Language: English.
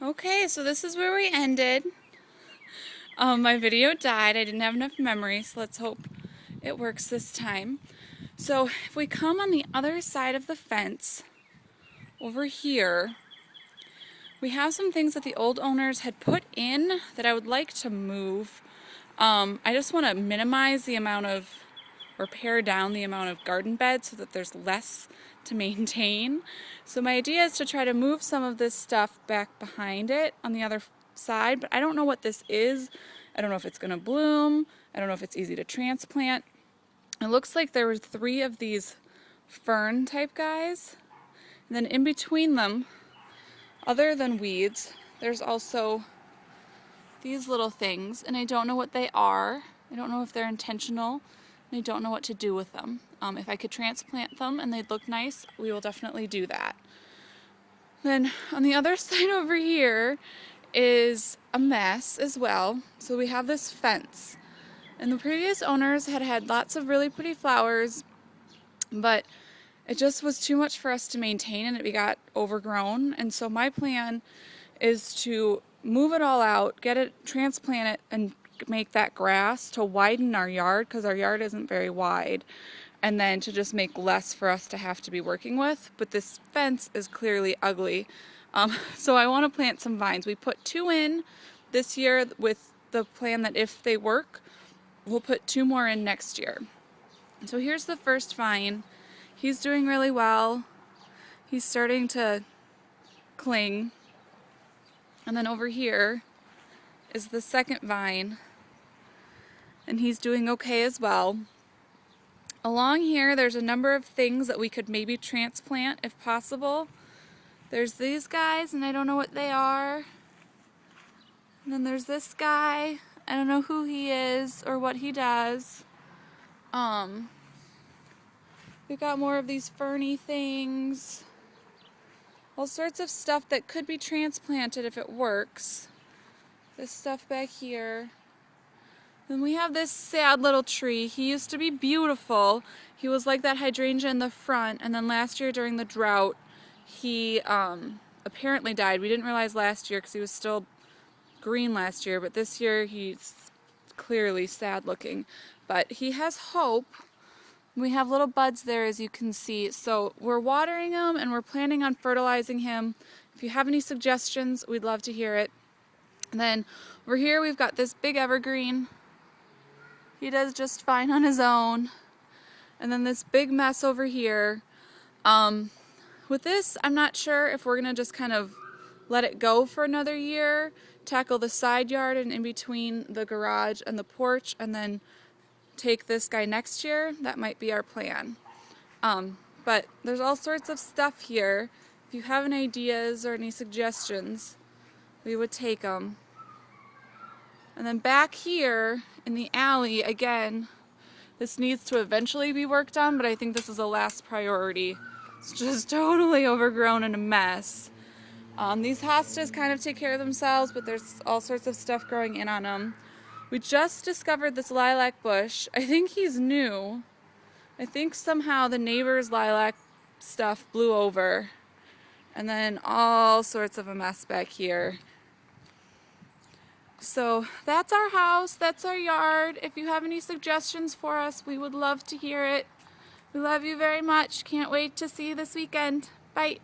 Okay, so this is where we ended. My video died. I didn't have enough memory, so let's hope it works this time. So if we come on the other side of the fence, over here, we have some things that the old owners had put in that I would like to move. I just want to minimize the amount of, or pare down the amount of garden beds so that there's less to maintain. So my idea is to try to move some of this stuff back behind it on the other side, but I don't know what this is. I don't know if it's going to bloom. I don't know if it's easy to transplant. It looks like there were 3 of these fern type guys. And then in between them, other than weeds, there's also these little things, and I don't know what they are. I don't know if they're intentional, and I don't know what to do with them. If I could transplant them and they'd look nice, we will definitely do that. Then on the other side over here is a mess as well. So we have this fence, and the previous owners had lots of really pretty flowers, but it just was too much for us to maintain and it got overgrown. And so my plan is to move it all out, get it, transplant it, and make that grass to widen our yard, because our yard isn't very wide, and then to just make less for us to have to be working with. But this fence is clearly ugly. So I want to plant some vines. We put 2 in this year with the plan that if they work, we'll put 2 more in next year. So here's the first vine. He's doing really well. He's starting to cling. And then over here is the second vine, and he's doing okay as well. Along here there's a number of things that we could maybe transplant if possible. There's these guys, and I don't know what they are. And then there's this guy. I don't know who he is or what he does. We've got more of these ferny things. All sorts of stuff that could be transplanted if it works. This stuff back here. Then we have this sad little tree. He used to be beautiful. He was like that hydrangea in the front, and then last year during the drought, he apparently died. We didn't realize last year because he was still green last year, but this year he's clearly sad looking. But he has hope. We have little buds there, as you can see. So we're watering him and we're planning on fertilizing him. If you have any suggestions, we'd love to hear it. And then over here we've got this big evergreen. He does just fine on his own. And then this big mess over here. With this, I'm not sure if we're going to just kind of let it go for another year, tackle the side yard and in between the garage and the porch, and then take this guy next year. That might be our plan. But there's all sorts of stuff here. If you have any ideas or any suggestions, we would take them. And then back here in the alley, again, this needs to eventually be worked on, but I think this is a last priority. It's just totally overgrown and a mess. These hostas kind of take care of themselves, but there's all sorts of stuff growing in on them. We just discovered this lilac bush. I think he's new. I think somehow the neighbor's lilac stuff blew over. And then all sorts of a mess back here. So that's our house, that's our yard. If you have any suggestions for us, we would love to hear it. We love you very much. Can't wait to see you this weekend. Bye.